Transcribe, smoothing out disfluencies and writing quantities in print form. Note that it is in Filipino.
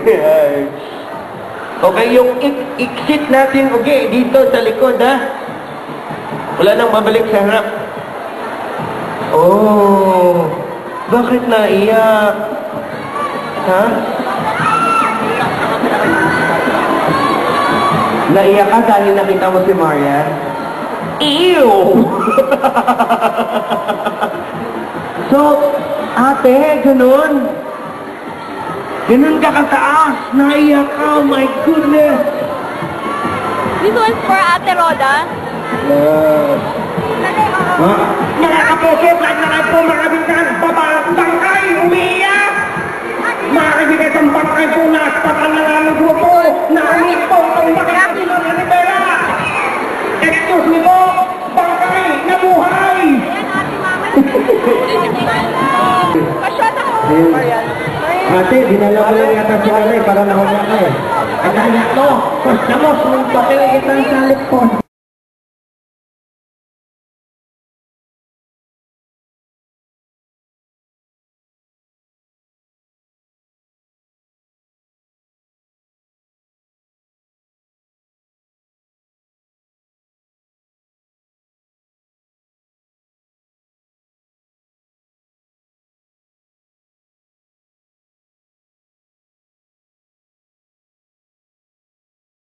seconds. Okay, yung exit natin, okay, dito sa likod, ha? Wala nang babalik sa harap. Oh, bakit naiyak? Ha? Naiyak ka dahil nakita mo si Marian? Ew! So, ate, ganun. Ganun ka kataas. Naiyak ka, oh my goodness. This one's for Ate Roda. Nakakapusok at nakapumarating ka. Bangkay, umiiyak. Makakibigay sa bangkay po na aspatal na lamang grupo. Nakamit po ang bakit ng Rivera. Excuse me po, bangkay, nabuhay. Pasyota ko. Ate, dinala ko lang yata si Aray para nahunya ka eh. Ay, kaya to, basta mo, sumuntok kayo itang sa likod.